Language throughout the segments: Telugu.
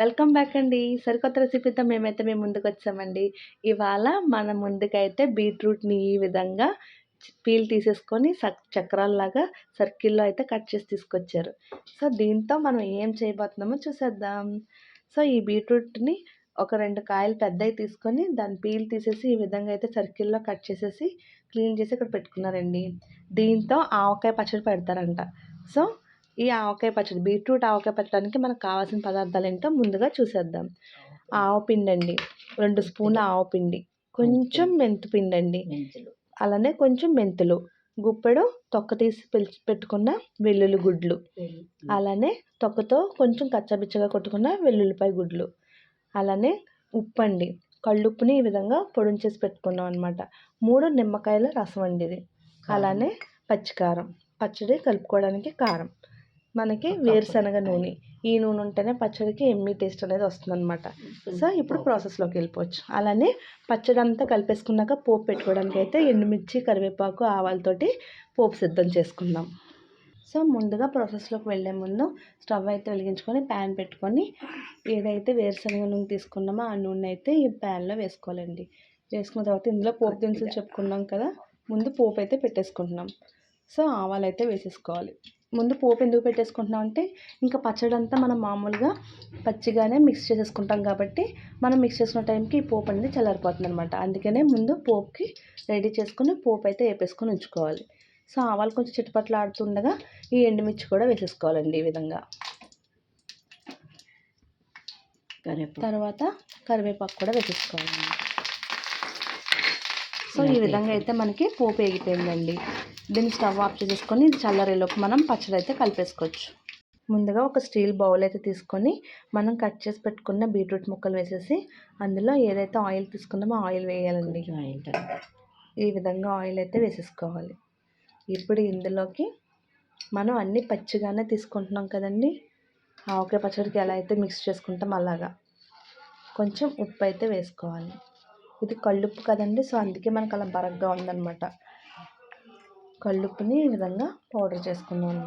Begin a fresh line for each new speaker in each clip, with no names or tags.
వెల్కమ్ బ్యాక్ అండి. సరికొత్త రెసిపీతో మేమైతే మీ ముందుకొచ్చామండి. ఇవాళ మన ముందుకైతే బీట్రూట్‌ని ఈ విధంగా పీల్ తీసేసుకొని చక్రాల్లాగా సర్కిల్‌లో అయితే కట్ చేసి తీసుకొచ్చారు. సో, దీంతో మనం ఏం చేయబోతున్నామో చూసేద్దాం. సో, ఈ బీట్రూట్‌ని ఒక 2 కాయలు పెద్దయి తీసుకొని దాని పీల్ తీసేసి ఈ విధంగా అయితే సర్కిల్‌లో కట్ చేసేసి క్లీన్ చేసి ఇక్కడ పెట్టుకున్నారండి. దీంతో ఆవకాయ పచ్చడి పెడతారంట. సో, ఈ ఆవకాయ పచ్చడి బీట్రూట్ ఆవకాయ పెట్టడానికి మనకు కావాల్సిన పదార్థాలేంటో ముందుగా చూసేద్దాం. ఆవపిండండి, 2 స్పూన్ల ఆవపిండి, కొంచెం మెంతిపిండండి, అలానే కొంచెం మెంతులు, గుప్పెడు తొక్క తీసి పెట్టుకున్న వెల్లుల్లి గుడ్లు, అలానే తొక్కతో కొంచెం కచ్చాపిచ్చగా కొట్టుకున్న వెల్లుల్లిపాయ గుడ్లు, అలానే ఉప్పండి, కళ్ళుప్పుని ఈ విధంగా పొడించేసి పెట్టుకున్నాం అనమాట. 3 నిమ్మకాయల రసం అండి ఇది. అలానే పచ్చికారం, పచ్చడి కలుపుకోవడానికి కారం, మనకి వేరుశనగ నూనె. ఈ నూనె ఉంటేనే పచ్చడికి ఎమ్మీ టేస్ట్ అనేది వస్తుందన్నమాట. సో, ఇప్పుడు ప్రాసెస్లోకి వెళ్ళిపోవచ్చు. అలానే పచ్చడి అంతా కలిపేసుకున్నాక పోపు పెట్టుకోవడానికి అయితే ఎండుమిర్చి, కరివేపాకు, ఆవాలతోటి పోపు సిద్ధం చేసుకుందాం. సో, ముందుగా ప్రాసెస్లోకి వెళ్ళే ముందు స్టవ్ అయితే వెలిగించుకొని ప్యాన్ పెట్టుకొని ఏదైతే వేరుశనగ నూనె తీసుకున్నామో ఆ నూనె అయితే ఈ ప్యాన్లో వేసుకోవాలండి. వేసుకున్న తర్వాత ఇందులో పోపు దినుసులు చెప్పుకున్నాం కదా, ముందు పోపు అయితే పెట్టేసుకుంటున్నాం. సో, ఆవాలు అయితే వేసేసుకోవాలి. ముందు పోపు ఎందుకు పెట్టేసుకుంటున్నాం అంటే ఇంకా పచ్చడి అంతా మనం మామూలుగా పచ్చిగానే మిక్స్ చేసేసుకుంటాం కాబట్టి మనం మిక్స్ చేసుకున్న టైంకి ఈ పోపు అనేది చల్లారిపోతుంది అనమాట. అందుకనే ముందు పోపుకి రెడీ చేసుకుని పోపు అయితే వేపేసుకొని ఉంచుకోవాలి. సో, ఆవాలు కొంచెం చిటపట్లాడుతుండగా ఈ ఎండుమిర్చి కూడా వేసేసుకోవాలండి ఈ విధంగా. తర్వాత కరివేపాకు కూడా వేసేసుకోవాలండి. సో, ఈ విధంగా అయితే మనకి పోపు వేగిపోయిందండి. దీన్ని స్టవ్ ఆఫ్ చేసేసుకొని ఇది చల్లారేలోపు మనం పచ్చడి అయితే కలిపేసుకోవచ్చు. ముందుగా ఒక స్టీల్ బౌల్ అయితే తీసుకొని మనం కట్ చేసి పెట్టుకున్న బీట్రూట్ ముక్కలు వేసేసి అందులో ఏదైతే ఆయిల్ తీసుకున్నామో ఆయిల్ వేయాలండి. ఈ విధంగా ఆయిల్ అయితే వేసేసుకోవాలి. ఇప్పుడు ఇందులోకి మనం అన్నీ పచ్చిగానే తీసుకుంటున్నాం కదండి, ఆవకాయ పచ్చడికి ఎలా అయితే మిక్స్ చేసుకుంటాం అలాగా కొంచెం ఉప్పు అయితే వేసుకోవాలి. ఇది కళ్ళుప్పు కదండి, సో అందుకే మనకు అలా బరగ్గా ఉందన్నమాట. కళ్ళుప్పుని ఈ విధంగా పౌడర్ చేసుకున్నాను.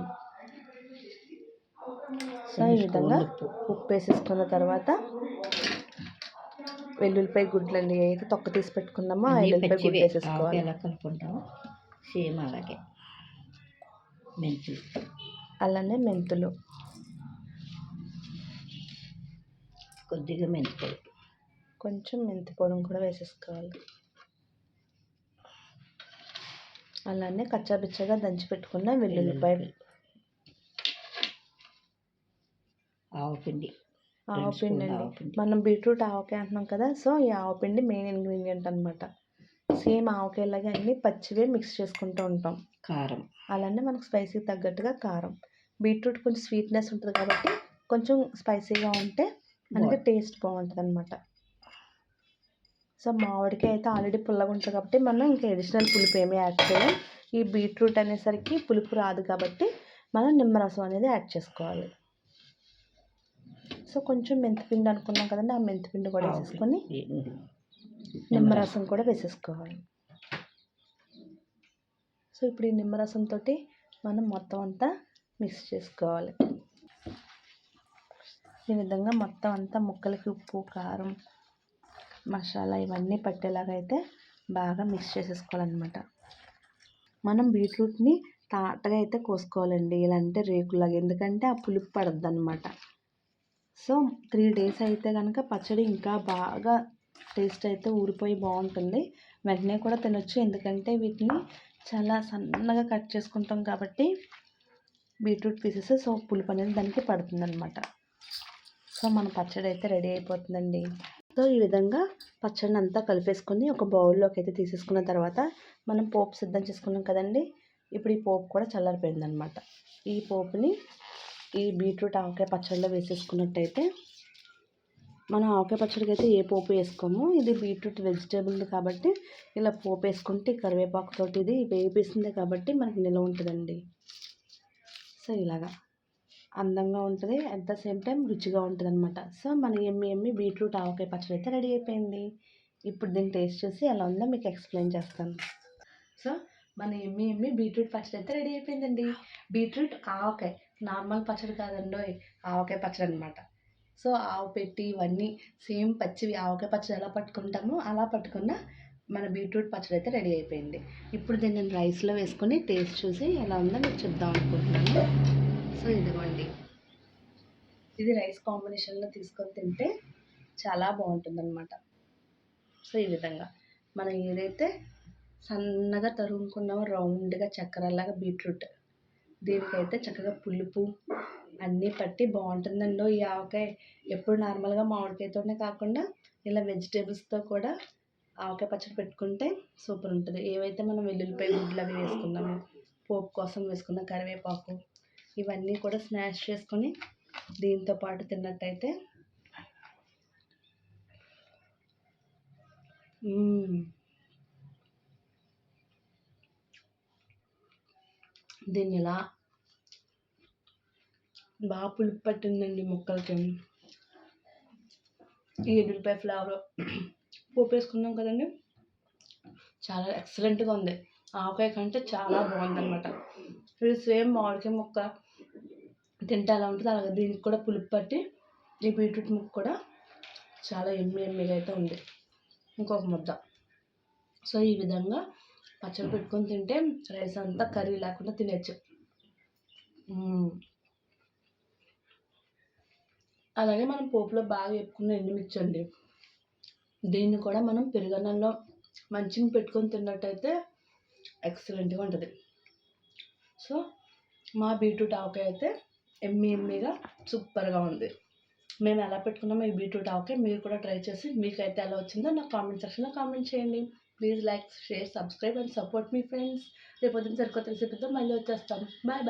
సో, ఈ విధంగా ఉప్పు వేసేసుకున్న తర్వాత వెల్లుల్లిపాయ గుడ్లండి, అయితే తొక్క తీసి పెట్టుకున్నామో ఆ వెల్లుల్లిపాయ గుడ్లు వేసేసుకోవాలి. ఎలా కలుపుకుంటామో సేమ్ అలాగే మెంతులు, అలానే మెంతులు, కొద్దిగా మెంతిపొడి, కొంచెం మెంతి పొడిని కూడా వేసేసుకోవాలి. అలానే కచ్చాపిచ్చగా దంచి పెట్టుకున్న వెల్లుల్లిపాయ, ఆవపిండి అండి. మనం బీట్రూట్ ఆవకాయ అంటున్నాం కదా, సో ఈ ఆవపిండి మెయిన్ ఇంగ్రీడియంట్ అనమాట. సేమ్ ఆవకాయలాగే అన్నీ పచ్చివే మిక్స్ చేసుకుంటూ ఉంటాం. కారం, అలానే మనకు స్పైసీకి తగ్గట్టుగా కారం. బీట్రూట్ కొంచెం స్వీట్నెస్ ఉంటుంది కాబట్టి కొంచెం స్పైసీగా ఉంటే మనకి టేస్ట్ బాగుంటుంది అనమాట. సో, మామిడికాయ అయితే ఆల్రెడీ పుల్లగా ఉంటుంది కాబట్టి మనం ఇంకా అడిషనల్ పులుపు ఏమీ యాడ్ చేయాలి. ఈ బీట్రూట్ అనేసరికి పులుపు రాదు కాబట్టి మనం నిమ్మరసం అనేది యాడ్ చేసుకోవాలి. సో, కొంచెం మెంతిపిండి అనుకున్నాం కదండి, ఆ మెంతిపిండి కూడా వేసేసుకొని నిమ్మరసం కూడా వేసేసుకోవాలి. సో, ఇప్పుడు ఈ నిమ్మరసంతో మనం మొత్తం అంతా మిక్స్ చేసుకోవాలి. ఈ విధంగా మొత్తం అంతా ముక్కలకి ఉప్పు, కారం, మసాలా ఇవన్నీ పట్టేలాగా అయితే బాగా మిక్స్ చేసేసుకోవాలన్నమాట. మనం బీట్రూట్ని తాటగా అయితే కోసుకోవాలండి, ఇలా అంటే రేకులాగా, ఎందుకంటే ఆ పులుపు పడద్దు అనమాట. సో 3 days అయితే కనుక పచ్చడి ఇంకా బాగా టేస్ట్ అయితే ఊరిపోయి బాగుంటుంది. వెంటనే కూడా తినొచ్చు, ఎందుకంటే వీటిని చాలా సన్నగా కట్ చేసుకుంటాం కాబట్టి బీట్రూట్ పీసెస్, సో పులుపు అనేది దానికి పడుతుంది అనమాట. సో మన పచ్చడి అయితే రెడీ అయిపోతుందండి. సో ఈ విధంగా పచ్చడిని అంతా కలిపేసుకొని ఒక బౌల్లోకి అయితే తీసేసుకున్న తర్వాత మనం పోపు సిద్ధం చేసుకున్నాం కదండి, ఇప్పుడు ఈ పోపు కూడా చల్లారిపోయిందనమాట. ఈ పోపుని ఈ బీట్రూట్ ఆవకాయ పచ్చడిలో వేసేసుకున్నట్టయితే, మనం ఆవకాయ పచ్చడికి అయితే ఏ పోపు వేసుకోము, ఇది బీట్రూట్ వెజిటేబుల్ కాబట్టి ఇలా పోపు వేసుకుంటే కరివేపాకుతోటి ఇది వేపేసిందే కాబట్టి మనకి నిల్వ ఉంటుందండి. సో ఇలాగా అందంగా ఉంటుంది, అట్ ద సేమ్ టైం రుచిగా ఉంటుంది అనమాట. సో మన ఎమ్మి బీట్రూట్ ఆవకాయ పచ్చడి అయితే రెడీ అయిపోయింది. ఇప్పుడు దీన్ని టేస్ట్ చేసి ఎలా ఉందో మీకు ఎక్స్ప్లెయిన్ చేస్తాను. సో మన ఎమ్మి బీట్రూట్ పచ్చడి అయితే రెడీ అయిపోయిందండి. బీట్రూట్ ఆవకాయ, నార్మల్ పచ్చడి కాదండి, ఆవకాయ పచ్చడి అనమాట. సో ఆవు పెట్టి ఇవన్నీ సేమ్ పచ్చివి ఆవకాయ పచ్చడి ఎలా పట్టుకుంటామో అలా పట్టుకున్న మన బీట్రూట్ పచ్చడి అయితే రెడీ అయిపోయింది. ఇప్పుడు దీన్ని నేను రైస్లో వేసుకొని టేస్ట్ చూసి ఎలా ఉందో మీకు చెప్దాం అనుకుంటున్నాను. సో ఇదిగోండి, ఇది రైస్ కాంబినేషన్లో తీసుకొని తింటే చాలా బాగుంటుందన్నమాట. సో ఈ విధంగా మనం ఏదైతే సన్నగా తరుముకున్నామో రౌండ్గా చక్కెరలాగా బీట్రూట్, దీనికైతే చక్కగా పులుపు అన్నీ పట్టి బాగుంటుందండి ఈ ఆవకాయ. ఎప్పుడు నార్మల్గా మామిడికాయతోనే కాకుండా ఇలా వెజిటేబుల్స్తో కూడా ఆవకాయ పచ్చడి పెట్టుకుంటే సూపర్ ఉంటుంది. ఏవైతే మనం వెల్లుల్లిపాయ గుడ్లు అవి వేసుకున్నామో, పోపు కోసం వేసుకున్న కరివేపాకు, ఇవన్నీ కూడా స్మాష్ చేసుకొని దీంతో పాటు తిన్నట్టయితే దీన్ని ఇలా బాగా పులుపు పట్టిందండి ముక్కలకి. ఈ ఎల్లుల్లిపాయ ఫ్లేవర్ పోపు వేసుకున్నాం కదండి, చాలా ఎక్సలెంట్గా ఉంది. ఆవకాయ కంటే చాలా బాగుందన్నమాట. ఇది సేమ్ మామిడికాయ ముక్క తింటే ఎలా ఉంటుంది అలాగే దీనికి కూడా పులుపు పట్టి ఈ బీట్రూట్ ముక్క కూడా చాలా ఎమ్మిగా అయితే ఉంది. ఇంకొక ముద్ద. సో ఈ విధంగా పచ్చడి పెట్టుకొని తింటే రైస్ అంతా కర్రీ లేకుండా తినేచ్చు. అలాగే మనం పోపులో బాగా వేపుకున్న ఎండుమిర్చి అండి, దీన్ని కూడా మనం పెరుగన్నంలో మంచిగా పెట్టుకొని తిన్నట్టయితే ఎక్సలెంట్గా ఉంటుంది. సో మా బీట్రూట్ ఆవకాయ అయితే ఎమ్మిగా సూపర్గా ఉంది. మేము ఎలా పెట్టుకున్నామో ఈ బీట్రూట్ ఆవకాయ మీరు కూడా ట్రై చేసి మీకైతే ఎలా వచ్చిందో నాకు కామెంట్ సెక్షన్లో కామెంట్ చేయండి. Please like, share, subscribe and support మీ ఫ్రెండ్స్. రేపు పొద్దున్న సరికొత్త రెసిపీతో మళ్ళీ వచ్చేస్తాను. Bye bye.